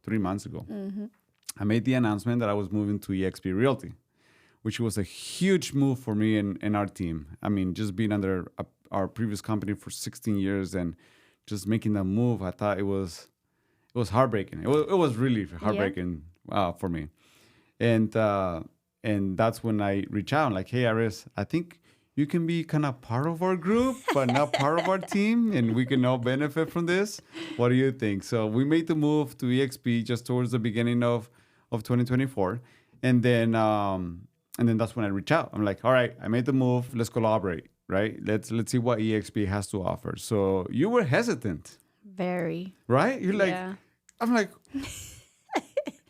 3 months ago, I made the announcement that I was moving to eXp Realty, which was a huge move for me and our team. I mean, just being under our previous company for 16 years and just making that move, I thought it was heartbreaking. It was really heartbreaking for me. And that's when I reached out, like, hey, Iris, I think you can be kind of part of our group, but not part of our team, and we can all benefit from this. What do you think? So we made the move to eXp just towards the beginning of 2024, and then that's when I reached out. I'm like, all right, I made the move. Let's collaborate, right? Let's see what eXp has to offer. So you were hesitant, very, right? You're like, I'm like.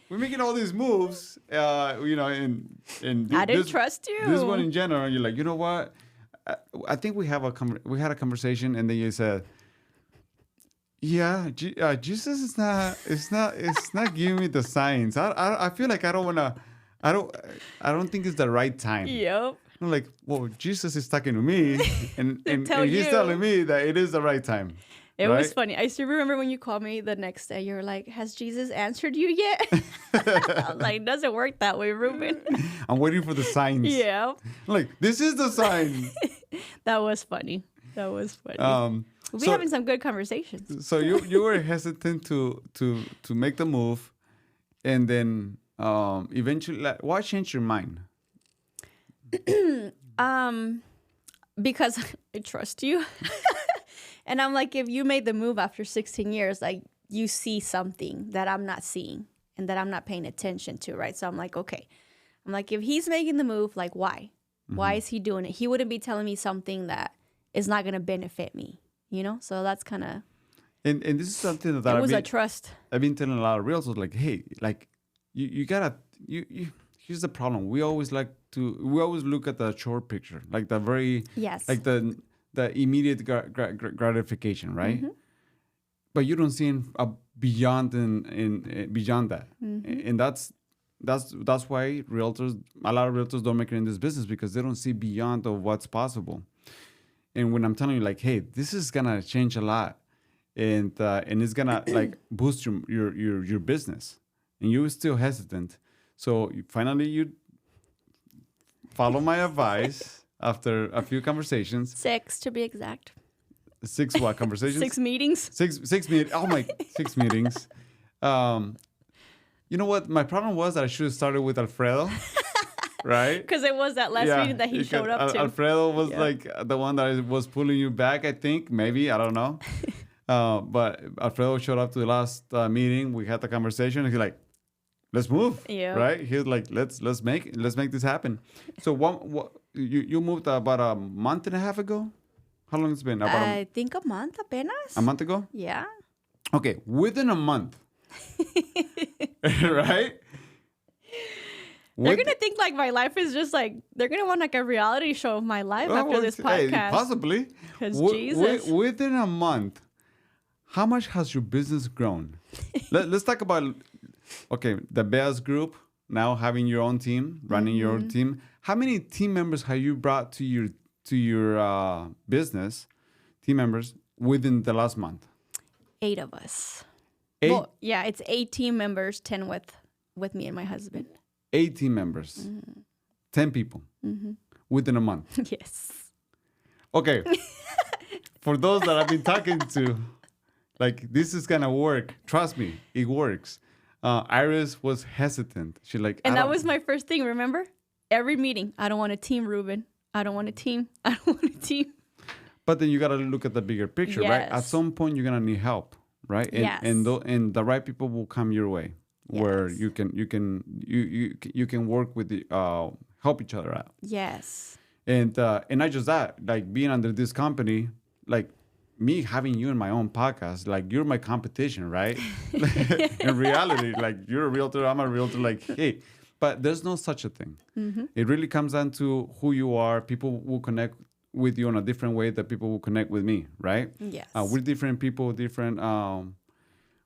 We're making all these moves, you know, and I didn't trust you. This one in general, and you're like, you know what? I think we had a conversation, and then you said, yeah, Jesus is not giving me the signs. I feel like I don't think it's the right time. Yep. I'm like, well, Jesus is talking to me, and he's telling me that it is the right time. It was funny. I still remember when you called me the next day. You were like, has Jesus answered you yet? I was like, it doesn't work that way, Ruben. I'm waiting for the signs. Yeah. I'm like, this is the sign. That was funny. We'll be having some good conversations. So you were hesitant to make the move. And then eventually, like, why change your mind? Because I trust you. And I'm like, if you made the move after 16 years, like, you see something that I'm not seeing and that I'm not paying attention to, right? So I'm like, okay. I'm like, if he's making the move, like, why? Why is he doing it? He wouldn't be telling me something that is not going to benefit me, you know? So that's kind of... And this is something that a trust. I've been telling a lot of realtors, like, hey, like, you gotta... Here's the problem. We always look at the short picture, like the very... Yes. Like the immediate gratification, right? Mm-hmm. But you don't see beyond that, and that's why a lot of realtors don't make it in this business, because they don't see beyond of what's possible. And when I'm telling you, like, hey, this is gonna change a lot, and it's gonna like boost your business, and you're still hesitant, so finally you follow my advice. After a few conversations. 6 to be exact. 6 what conversations? 6 meetings. 6 meetings. Oh my, 6 meetings. You know what? My problem was that I should have started with Alfredo, right? Because it was that last meeting that he showed up to. Alfredo was like the one that was pulling you back, I think. Maybe, I don't know. But Alfredo showed up to the last meeting. We had the conversation. And he's like, let's move, Yeah. right? He was like, let's make this happen. So what you moved about a month and a half ago? How long it's been? About I think a month apenas. a month ago? Yeah. Okay, within a month, right? They're With- gonna think like my life is just like they're gonna want like a reality show of my life after this hey, podcast. possibly. 'Cause Jesus. Within a month, how much has your business grown? Let's talk about, okay, the Beas group, now having your own team, running your own team. How many team members have you brought to your business, team members, within the last month? 8 of us. 8, Well, yeah, it's 8 team members, 10 with me and my husband. 8 team members, 10 people within a month. Yes. Okay. For those that I've been talking to, like, this is gonna work. Trust me, it works. Iris was hesitant. She like, And I that don't- was my first thing, remember? Every meeting, I don't want a team, Ruben. I don't want a team. I don't want a team. But then you gotta look at the bigger picture, right? At Yes. some point, you're gonna need help, right? And Yes. and the right people will come your way, where Yes. you can work with the help each other out. Yes. And not just that, like being under this company, like me having you in my own podcast, like you're my competition, right? In reality, like you're a realtor, I'm a realtor, like, hey, but there's no such a thing. It really comes down to who you are. People will connect with you in a different way that people will connect with me, right? Yes. We're different people,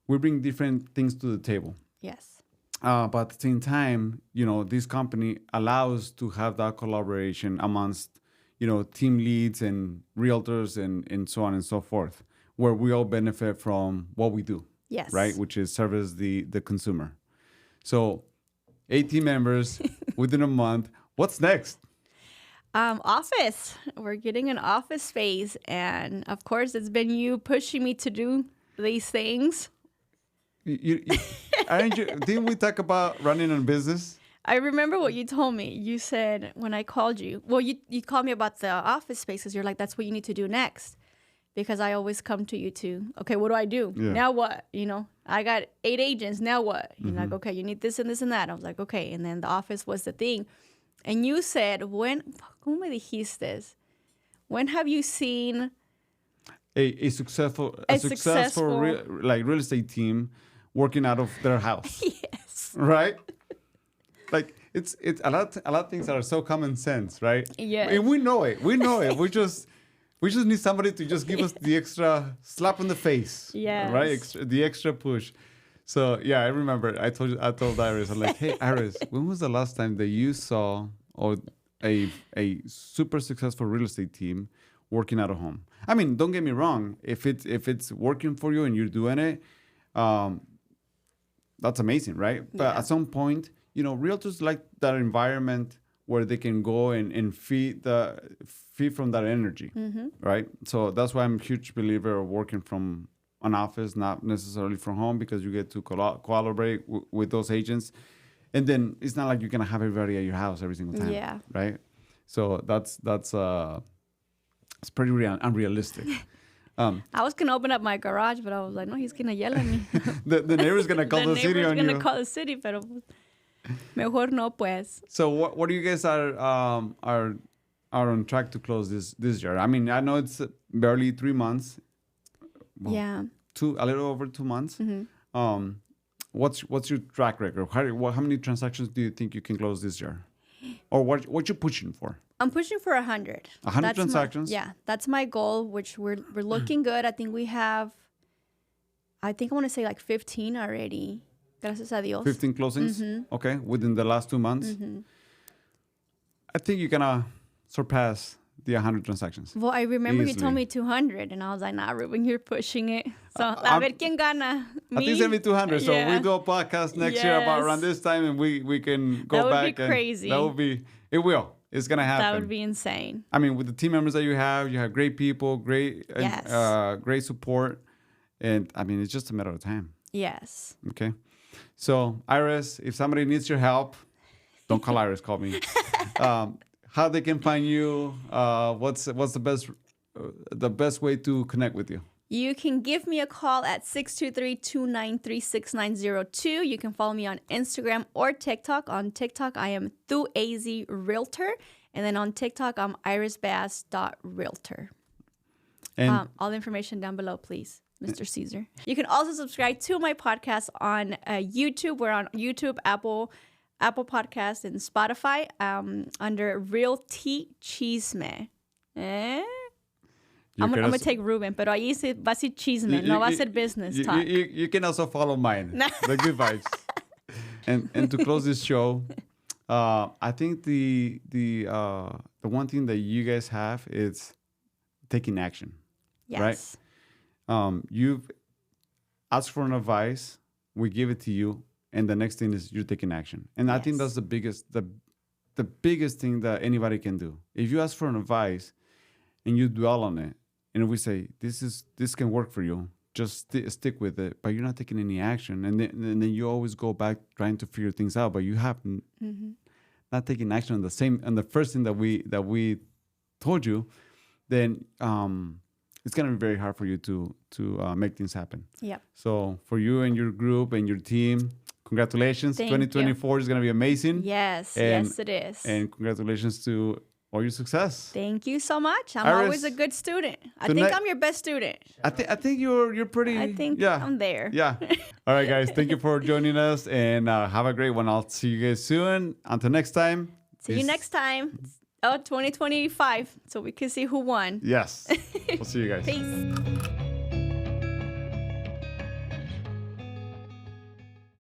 we bring different things to the table. Yes. But at the same time, this company allows to have that collaboration amongst, team leads and realtors and so on and so forth, where we all benefit from what we do, Yes. right? Which is service the consumer. So 8 team members within a month. What's next? Office. We're getting an office space. And of course, it's been you pushing me to do these things. Didn't we talk about running a business? I remember what you told me. You said when I called you, well, you called me about the office spaces. You're like, that's what you need to do next. Because I always come to you to, okay, what do I do? Yeah. Now what? I got 8 agents. Now what? You're like, okay, you need this and this and that. I was like, okay. And then the office was the thing. And you said, ¿cómo me dijiste? When have you seen A successful successful- real estate team working out of their house. Yes. Right? Like it's a lot of things that are so common sense, right? Yes. And we know it. We we just need somebody to just give us the extra slap on the face. Yes. Right? The extra push. So yeah, I remember I told Iris, I'm like, hey Iris, when was the last time that you saw a super successful real estate team working out of home? I mean, don't get me wrong. If it's working for you and you're doing it, that's amazing, right? But Yeah. at some point, realtors like that environment where they can go and feed from that energy, right? So that's why I'm a huge believer of working from an office, not necessarily from home, because you get to collaborate with those agents. And then it's not like you're going to have everybody at your house every single time, Yeah. right? So that's it's pretty unrealistic. I was going to open up my garage, but I was like, no, he's going to yell at me. The neighbor's going to call the city on going you. to call the city, pero mejor no, pues. So what do you guys are on track to close this year? I mean, I know it's barely 3 months. Well, Yeah. a little over 2 months. Mm-hmm. What's your track record? How many transactions do you think you can close this year? Or what you pushing for? I'm pushing for 100. 100 transactions? That's my goal, which we're looking good. I think we have, I want to say like 15 already. Gracias a Dios. 15 closings? Mm-hmm. Okay, within the last 2 months? I think you're going to surpass the 100 transactions. Well, I remember you Easily. told me 200, and I was like, nah, Ruben, you're pushing it. So, a I'm- ver quién gana. I think it's going to be 200. So Yeah. we do a podcast next year about Yes. around this time, and we can go That would back. be and crazy. That would be, it will. It's going to happen. That would be insane. I mean, with the team members that you have great people, great support. And I mean, it's just a matter of time. Yes. Okay. So Iris, if somebody needs your help, don't call Iris, call me. How they can find you? What's the best way to connect with you? You can give me a call at 623-293-6902. You can follow me on Instagram or TikTok. On TikTok, I am Thuazy Realtor. And then on TikTok, I'm irisbeas.realtor. And All the information down below, please, Mr. Caesar. You can also subscribe to my podcast on YouTube. We're on YouTube, Apple Podcasts, and Spotify under Realty Chisme. I'm going to take Ruben, pero ahí va a ser chisme, no va a ser business talk. You can also follow mine, the good vibes. And to close this show, I think the one thing that you guys have is taking action. Yes. Right? You've asked for an advice, we give it to you, and the next thing is you're taking action. And I think that's the biggest thing that anybody can do. If you ask for an advice and you dwell on it, and we say this can work for you, just stick with it, but you're not taking any action, and then you always go back trying to figure things out, but you have not taking action on the first thing that we told you, then it's gonna be very hard for you to make things happen. Yeah. So for you and your group and your team, congratulations. Thank 2024 is gonna be amazing. Yes, yes, it is. And congratulations to all your success. Thank you so much. I'm Iris, always a good student. I think I'm your best student. I think you're pretty. I think I'm there. Yeah. All right, guys. Thank you for joining us, and have a great one. I'll see you guys soon. Until next time. See you next time. 2025, so we can see who won. Yes. We'll see you guys. Peace.